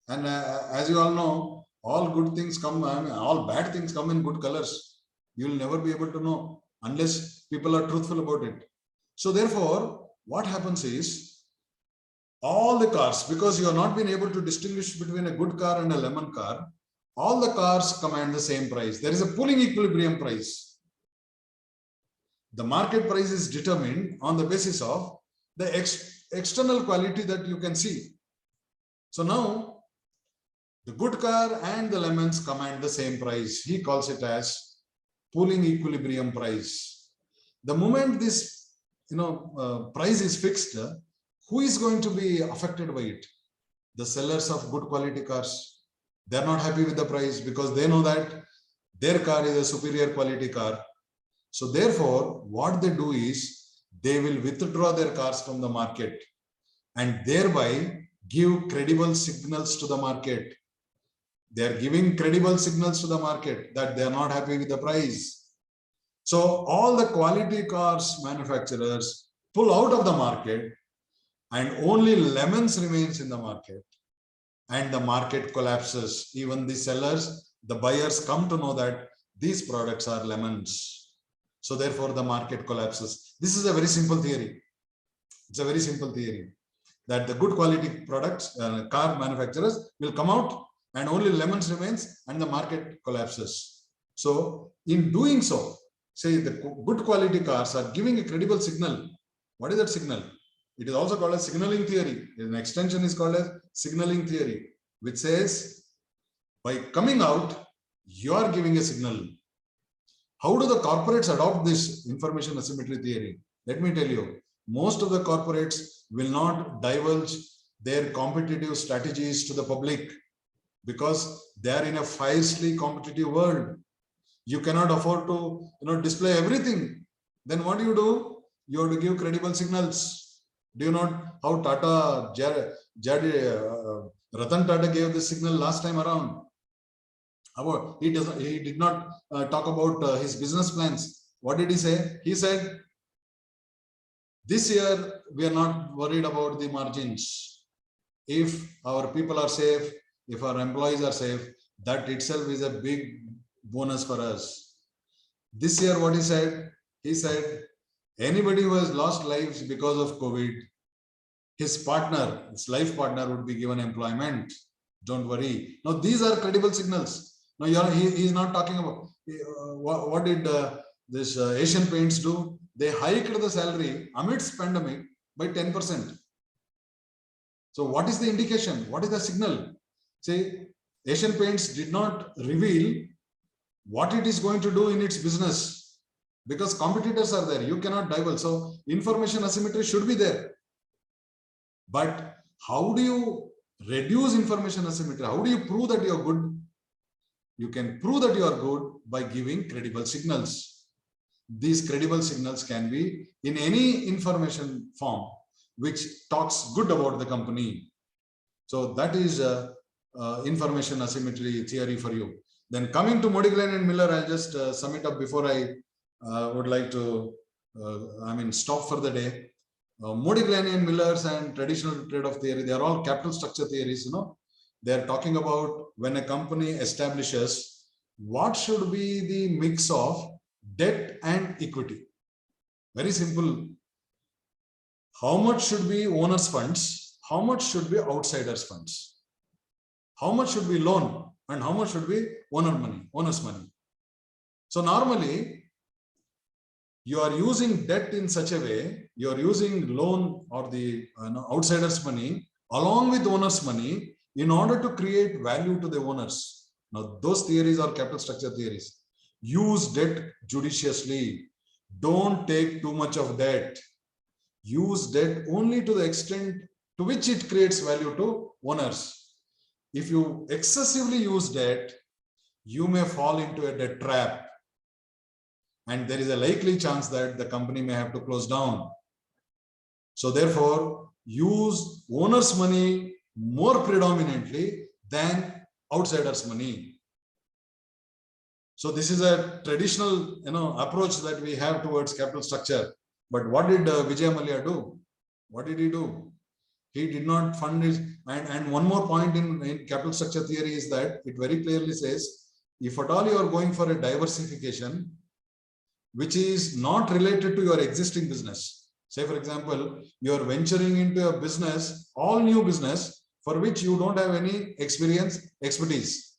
And as you all know, all good things come, all bad things come in good colors. You will never be able to know unless people are truthful about it. So therefore, what happens is, all the cars, because you have not been able to distinguish between a good car and a lemon car, all the cars command the same price. There is a pooling equilibrium price. The market price is determined on the basis of the external quality that you can see. So now, the good car and the lemons command the same price. He calls it as pooling equilibrium price. The moment this price is fixed, who is going to be affected by it? The sellers of good quality cars. They are not happy with the price because they know that their car is a superior quality car. So therefore, what they do is they will withdraw their cars from the market and thereby give credible signals to the market. They are giving credible signals to the market that they are not happy with the price. So all the quality cars manufacturers pull out of the market and only lemons remains in the market, and the market collapses. Even the sellers, the buyers come to know that these products are lemons. So therefore the market collapses. This is a very simple theory. It's a very simple theory that the good quality products, car manufacturers will come out and only lemons remains and the market collapses. So in doing so, say the good quality cars are giving a credible signal. What is that signal? It is also called as signaling theory. An extension is called as signaling theory, which says by coming out, you are giving a signal. How do the corporates adopt this information asymmetry theory? Let me tell you, most of the corporates will not divulge their competitive strategies to the public because they are in a fiercely competitive world. You cannot afford to, display everything. Then what do? You have to give credible signals. Do you know how Ratan Tata gave the signal last time around? He did not talk about his business plans. What did he say? He said, this year we are not worried about the margins. If our people are safe, if our employees are safe, that itself is a big bonus for us. This year, what he said? He said, anybody who has lost lives because of COVID, his life partner would be given employment. Don't worry. Now, these are credible signals. Now, he is not talking about what did this Asian Paints do? They hiked the salary amidst pandemic by 10%. So what is the indication? What is the signal? Say, Asian Paints did not reveal what it is going to do in its business because competitors are there. You cannot divulge. So information asymmetry should be there. But how do you reduce information asymmetry? How do you prove that you are good? You can prove that you are good by giving credible signals. These credible signals can be in any information form which talks good about the company. So that is information asymmetry theory for you. Then coming to Modigliani and Miller, I'll just sum it up before I would like to, stop for the day. Modigliani and Miller's and traditional trade-off theory, they are all capital structure theories, They are talking about when a company establishes what should be the mix of debt and equity. Very simple. How much should be owners' funds? How much should be outsiders' funds? How much should be loan? And how much should be owner's money? So normally, you are using debt in such a way, you are using loan or the outsiders' money along with owner's money in order to create value to the owners. Now, those theories are capital structure theories. Use debt judiciously. Don't take too much of debt. Use debt only to the extent to which it creates value to owners. If you excessively use debt, you may fall into a debt trap. And there is a likely chance that the company may have to close down. So therefore, use owner's money more predominantly than outsiders' money. So this is a traditional, approach that we have towards capital structure. But what did Vijay Mallya do? What did he do? He did not fund his, and one more point in capital structure theory is that it very clearly says, if at all you are going for a diversification, which is not related to your existing business. Say, for example, you are venturing into a business, all new business, for which you don't have any expertise.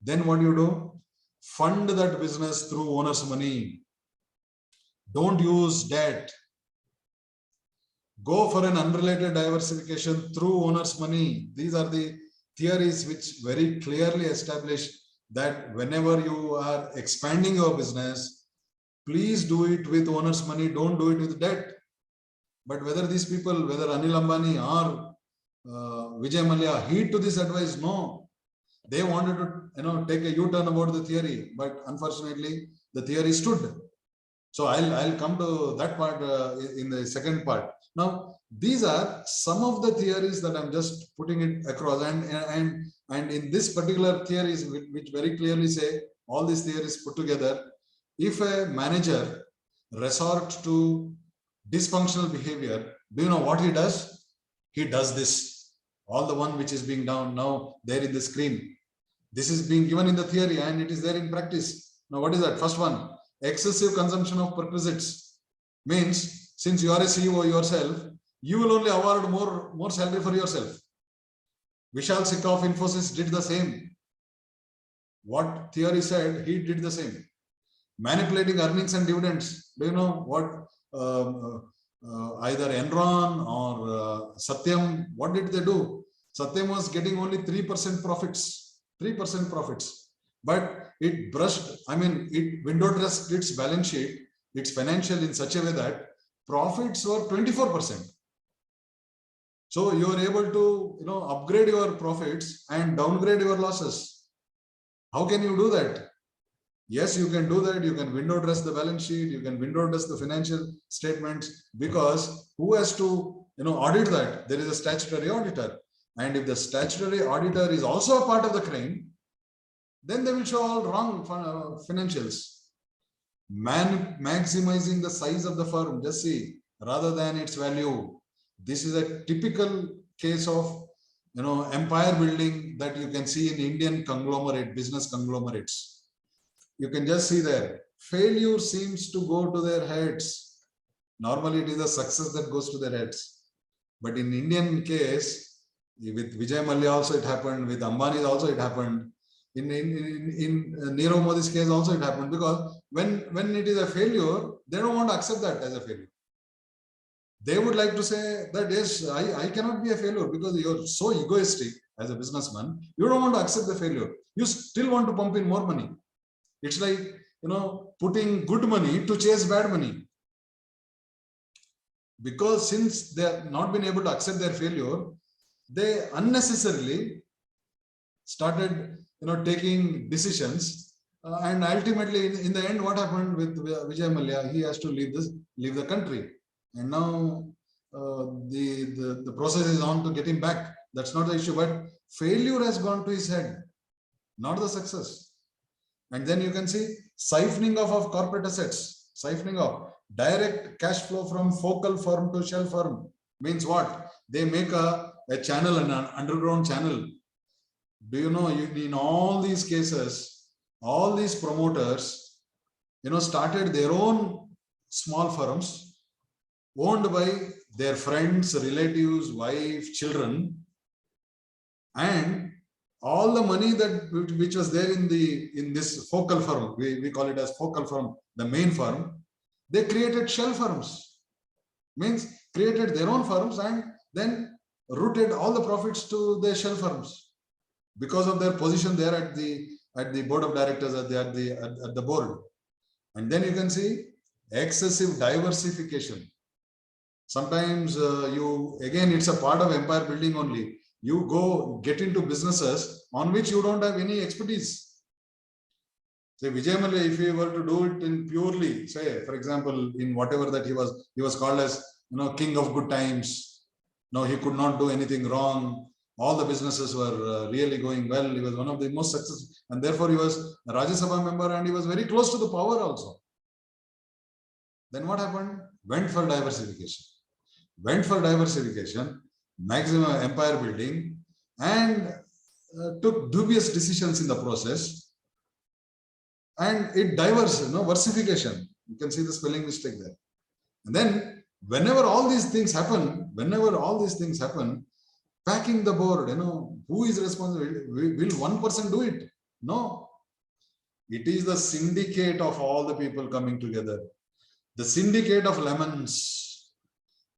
Then what do? Fund that business through owner's money. Don't use debt. Go for an unrelated diversification through owner's money. These are the theories which very clearly establish that whenever you are expanding your business, please do it with owner's money. Don't do it with debt. But whether these people, whether Anil Ambani or Vijay Mallya heed to this advice, no. They wanted to, take a U-turn about the theory, but unfortunately, the theory stood. So I'll come to that part in the second part. Now, these are some of the theories that I'm just putting it across, and in this particular theories, which very clearly say all these theories put together, if a manager resorts to dysfunctional behavior, do you know what he does? He does this. All the one which is being down now there in the screen. This is being given in the theory and it is there in practice. Now, what is that? First one, excessive consumption of perquisites means since you are a CEO yourself, you will only award more salary for yourself. Vishal Sikka of Infosys did the same. What theory said, he did the same. Manipulating earnings and dividends. Do you know what either Enron or Satyam, what did they do? Satyam was getting only 3% profits, 3% profits. But it it window dressed its balance sheet, its financial in such a way that profits were 24%. So you are able to, upgrade your profits and downgrade your losses. How can you do that? Yes, you can do that. You can window dress the balance sheet. You can window dress the financial statements, because who has to, audit that? There is a statutory auditor. And if the statutory auditor is also a part of the crime, then they will show all wrong financials. Maximizing the size of the firm, just see, rather than its value. This is a typical case of, empire building that you can see in Indian business conglomerates. You can just see there, failure seems to go to their heads. Normally it is the success that goes to their heads. But in Indian case, with Vijay Mallya also it happened, with Ambani also it happened. In Nirav Modi's case also it happened, because when it is a failure, they don't want to accept that as a failure. They would like to say that, yes, I cannot be a failure, because you're so egoistic as a businessman. You don't want to accept the failure. You still want to pump in more money. It's like, putting good money to chase bad money. Because since they have not been able to accept their failure, they unnecessarily started, taking decisions. And ultimately, in the end, what happened with Vijay Mallya? He has to leave the country. And now the process is on to get him back. That's not the issue. But failure has gone to his head, not the success. And then you can see siphoning off of corporate assets, siphoning off. Direct cash flow from focal firm to shell firm means what? They make a channel, an underground channel. Do you know, in all these cases, all these promoters, started their own small firms owned by their friends, relatives, wife, children, and all the money which was there in this focal firm, we call it as focal firm, the main firm, they created shell firms, means created their own firms and then routed all the profits to their shell firms because of their position there at the board of directors, at the board. And then you can see excessive diversification. Sometimes it's a part of empire building only. You go get into businesses on which you don't have any expertise. Say Vijay Mallya, if he were to do it in purely, say, for example, in whatever that he was called as, king of good times. No, he could not do anything wrong. All the businesses were really going well. He was one of the most successful, and therefore he was a Rajya Sabha member, and he was very close to the power also. Then what happened? Went for diversification. Maximum empire building, and took dubious decisions in the process. And it diversification. You can see the spelling mistake there. And then whenever all these things happen, packing the board, who is responsible? Will one person do it? No. It is the syndicate of all the people coming together. The syndicate of lemons.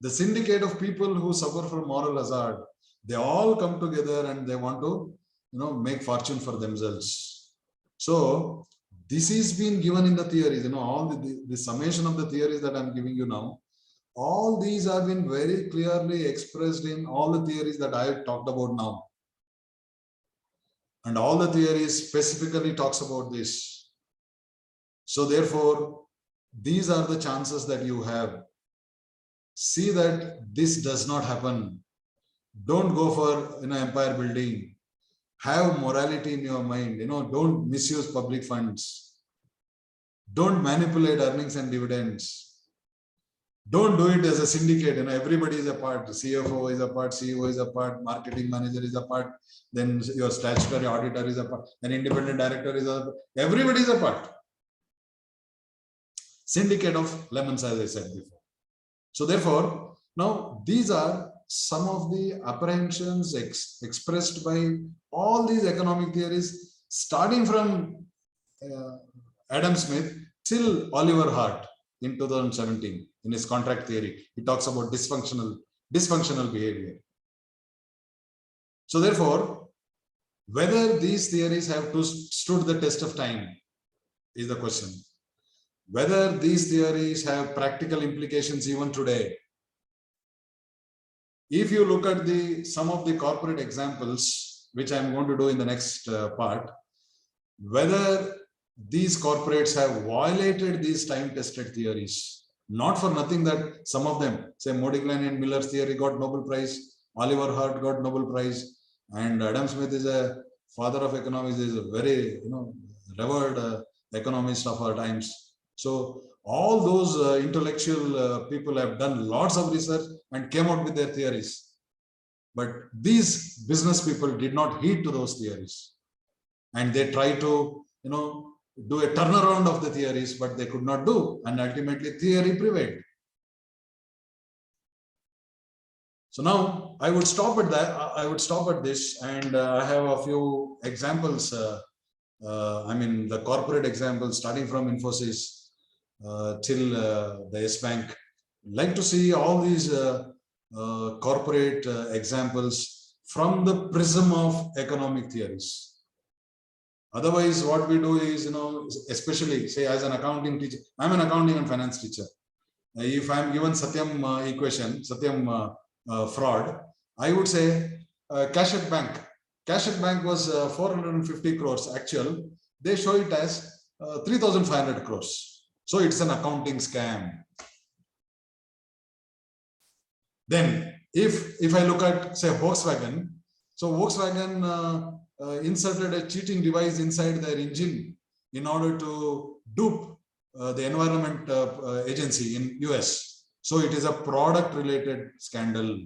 The syndicate of people who suffer from moral hazard. They all come together and they want to, make fortune for themselves. So this is being given in the theories, all the summation of the theories that I'm giving you now. All these have been very clearly expressed in all the theories that I have talked about now. And all the theories specifically talks about this. So therefore, these are the chances that you have. See that this does not happen. Don't go for empire building. Have morality in your mind. Don't misuse public funds. Don't manipulate earnings and dividends. Don't do it as a syndicate. Everybody is a part. CFO is a part, CEO is a part, marketing manager is a part, then your statutory auditor is a part, an independent director is a part. Everybody is a part. Syndicate of lemons, as I said before. So therefore, now these are some of the apprehensions expressed by all these economic theories, starting from Adam Smith till Oliver Hart in 2017 in his contract theory. He talks about dysfunctional behavior. So therefore, whether these theories have stood the test of time is the question. Whether these theories have practical implications even today. If you look at some of the corporate examples, which I'm going to do in the next part, whether these corporates have violated these time-tested theories. Not for nothing that some of them, say Modigliani and Miller's theory got Nobel Prize, Oliver Hart got Nobel Prize, and Adam Smith is a father of economics, is a very revered economist of our times. So all those intellectual people have done lots of research and came out with their theories. But these business people did not heed to those theories. And they try to, do a turnaround of the theories, but they could not do. And ultimately theory prevailed. So now I would stop at that. I would stop at this, and I have a few examples. The corporate examples, starting from Infosys till the S Bank. Like to see all these corporate examples from the prism of economic theories. Otherwise, what we do is, especially say as an accounting teacher, I'm an accounting and finance teacher. If I'm given Satyam equation, Satyam fraud, I would say cash at bank. Cash at bank was 450 crores actual. They show it as 3,500 crores. So it's an accounting scam. Then if I look at, say, Volkswagen, so Volkswagen inserted a cheating device inside their engine in order to dupe the environment agency in US. So it is a product related scandal.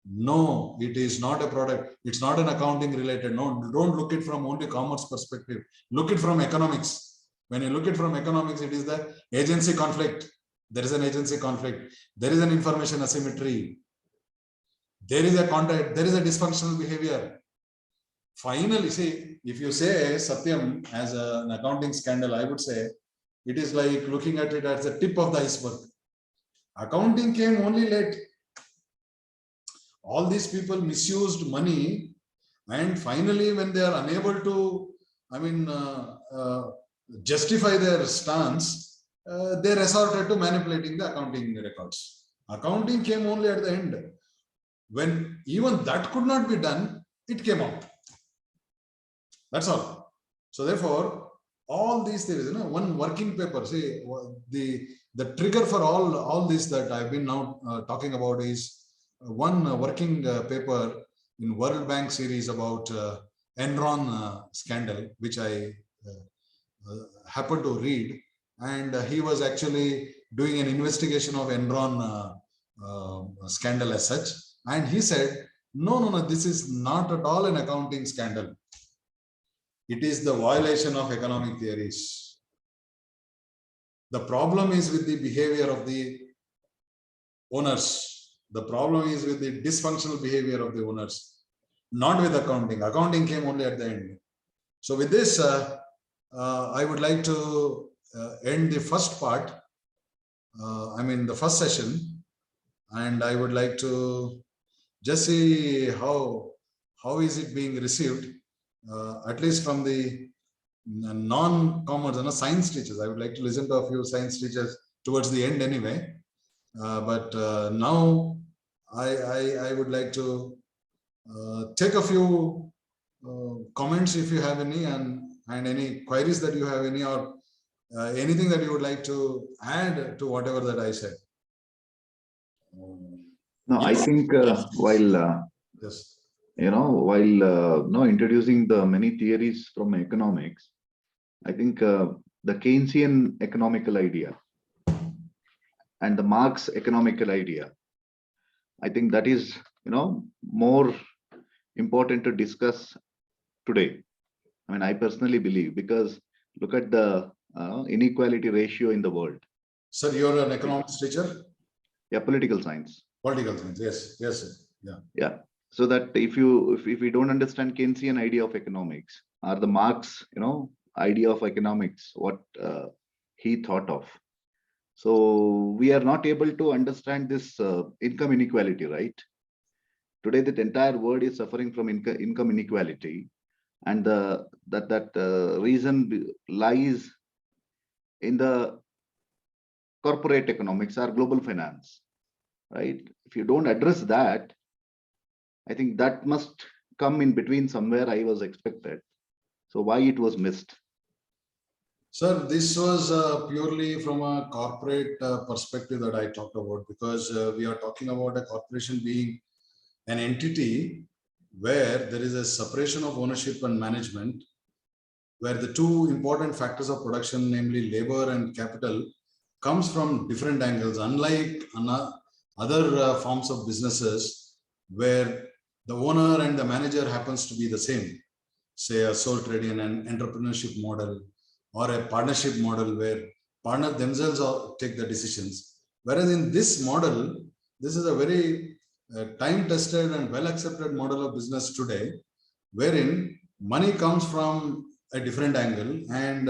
No, it is not a product. It's not an accounting related. No, don't look it from only commerce perspective. Look it from economics. When you look it from economics, it is the agency conflict. There is an agency conflict. There is an information asymmetry. There is a contact. There is a dysfunctional behavior. Finally, see, if you say Satyam as an accounting scandal, I would say it is like looking at it as the tip of the iceberg. Accounting came only late. All these people misused money, and finally, when they are unable to, justify their stance, they resorted to manipulating the accounting records. Accounting came only at the end. When even that could not be done, it came out. That's all. So therefore, all these theories, one working paper, see, the trigger for all this that I've been now talking about is one working paper in World Bank series about Enron scandal, which I happened to read, and he was actually doing an investigation of Enron scandal as such, and he said, no, this is not at all an accounting scandal. It is the violation of economic theories. The problem is with the behavior of the owners. The problem is with the dysfunctional behavior of the owners, not with accounting. Accounting came only at the end. So with this, I would like to end the first part, the first session, and I would like to just see how is it being received. At least from the non-commerce, science teachers. I would like to listen to a few science teachers towards the end anyway. But now I would like to take a few comments if you have any, and any queries that you have any, or anything that you would like to add to whatever that I said.
No, yes. I think while
yes.
While introducing the many theories from economics, I think the Keynesian economical idea and the Marx economical idea, I think that is, more important to discuss today. I personally believe, because look at the inequality ratio in the world.
Sir, you're an economics teacher?
Yeah, political science.
Political science, yes, sir.
Yeah. So that if we don't understand Keynesian idea of economics, or the Marx, idea of economics, what he thought of, so we are not able to understand this income inequality, right? Today, the entire world is suffering from income inequality, and that reason lies in the corporate economics or global finance, right? If you don't address that, I think that must come in between somewhere. I was expected. So why it was missed?
Sir, this was purely from a corporate perspective that I talked about, because we are talking about a corporation being an entity where there is a separation of ownership and management, where the two important factors of production, namely labor and capital, comes from different angles, unlike other forms of businesses where the owner and the manager happens to be the same, say a sole trading and entrepreneurship model, or a partnership model where partners themselves take the decisions. Whereas in this model, this is a very time-tested and well-accepted model of business today, wherein money comes from a different angle and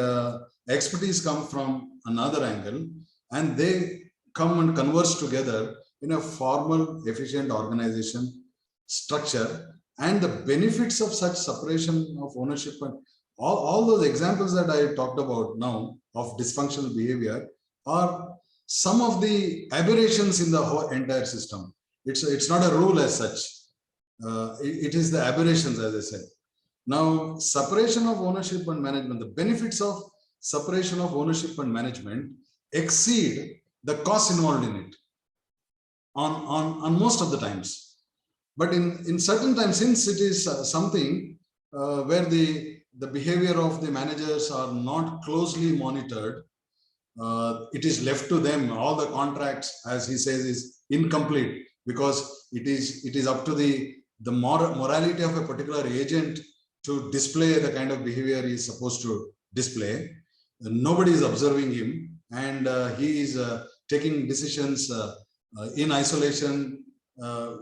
expertise come from another angle, and they come and converge together in a formal, efficient organization structure. And the benefits of such separation of ownership and all those examples that I talked about now of dysfunctional behavior are some of the aberrations in the whole entire system. It's not a rule as such. It is the aberrations, as I said. Now, separation of ownership and management, the benefits of separation of ownership and management exceed the cost involved in it on most of the times. But in certain times, since it is something where the behavior of the managers are not closely monitored, it is left to them. All the contracts, as he says, is incomplete because it is up to the morality of a particular agent to display the kind of behavior he is supposed to display. Nobody is observing him, and he is taking decisions in isolation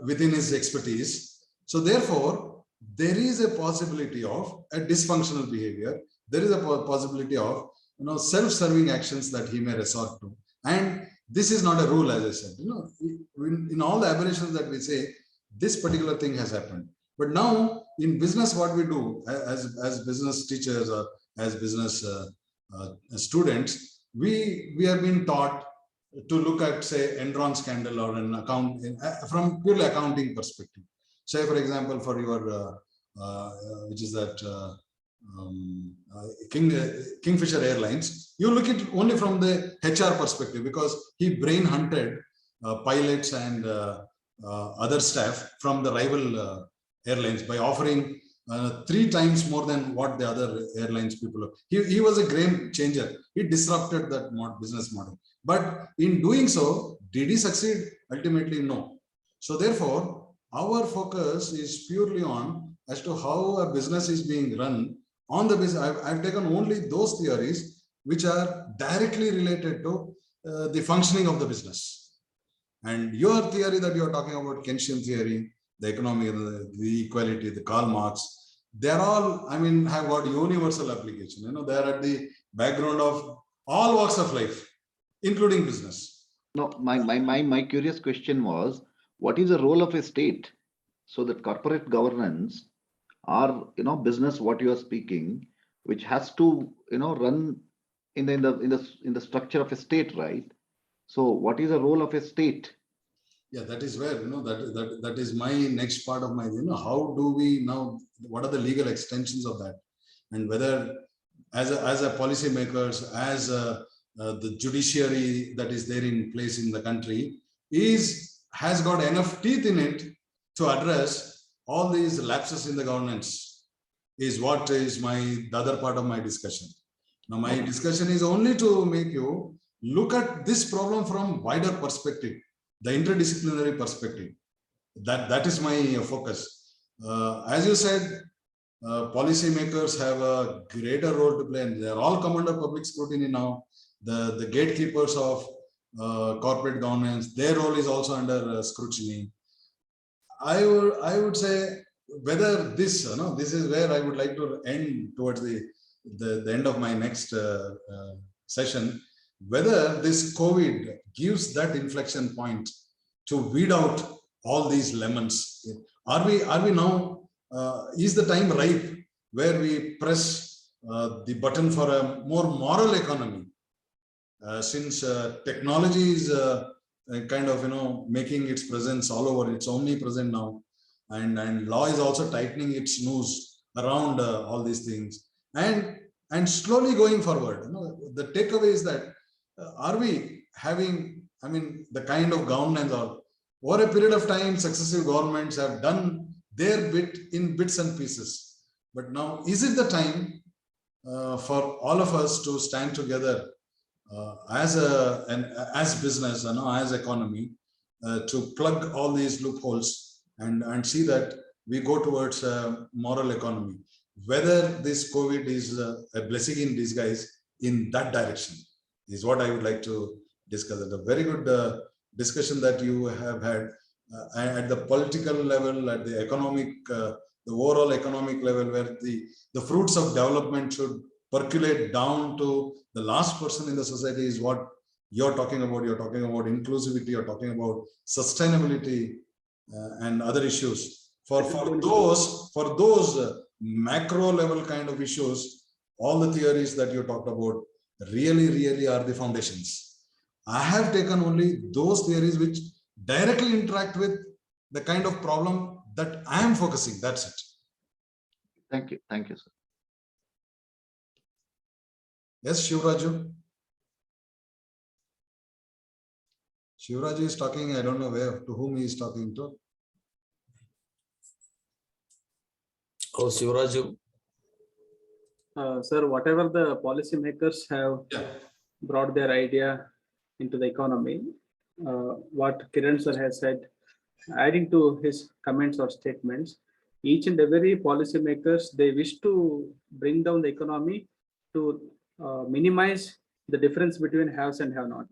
within his expertise. So therefore, there is a possibility of a dysfunctional behavior. There is a possibility of self-serving actions that he may resort to. And this is not a rule, as I said. In all the aberrations that we say, this particular thing has happened. But now in business, what we do as business teachers or as business students, we are being taught to look at, say, Enron scandal or an account from purely accounting perspective. Say, for example, for your which is that Kingfisher Airlines, you look at it only from the HR perspective because he brain hunted pilots and other staff from the rival airlines by offering 3 times more than what the other airlines people are. He was a game changer. He disrupted that business model. But in doing so, did he succeed? Ultimately, no. So therefore, our focus is purely on as to how a business is being run on the business. I've taken only those theories which are directly related to the functioning of the business. And your theory that you're talking about, Keynesian theory, the economy, the equality, the Karl Marx, they're all, have got universal application. They're at the background of all walks of life, including business.
No, my curious question was, what is the role of a state? So that corporate governance or business, what you are speaking, which has to run in the structure of a state, right? So what is the role of a state?
Yeah, that is where that is my next part of my how do we now, what are the legal extensions of that, and whether as a policy makers, as the judiciary that is there in place in the country has got enough teeth in it to address all these lapses in the governance, is what is the other part of my discussion. Now my discussion is only to make you look at this problem from wider perspective, the interdisciplinary perspective. That is my focus. As you said, policymakers have a greater role to play, and they are all come under public scrutiny now. The gatekeepers of corporate governance, their role is also under scrutiny. I would say whether this is where I would like to end towards the end of my next session, whether this COVID gives that inflection point to weed out all these lemons. Are we now, is the time ripe where we press the button for a more moral economy? Since technology is kind of making its presence all over, it's omnipresent now, and law is also tightening its noose around all these things, and and slowly going forward. The takeaway is that are we having, the kind of governance, or over a period of time, successive governments have done their bit in bits and pieces. But now, is it the time for all of us to stand together as business, as economy, to plug all these loopholes and see that we go towards a moral economy? Whether this COVID is a blessing in disguise in that direction is what I would like to discuss. It's a very good discussion that you have had at the political level, at the economic, the overall economic level, where the fruits of development should percolate down to the last person in the society is what you're talking about. You're talking about inclusivity, you're talking about sustainability and other issues. For those macro level kind of issues, all the theories that you talked about really are the foundations. I have taken only those theories which directly interact with the kind of problem that I am focusing. That's it.
Thank you, sir.
Yes, Shivraju. Shivraju is talking. I don't know to whom he is talking to.
Oh, Shivraju.
Sir, whatever the policymakers have brought their idea into the economy, what Kiran sir has said, adding to his comments or statements, each and every policymakers, they wish to bring down the economy to minimize the difference between haves and have not.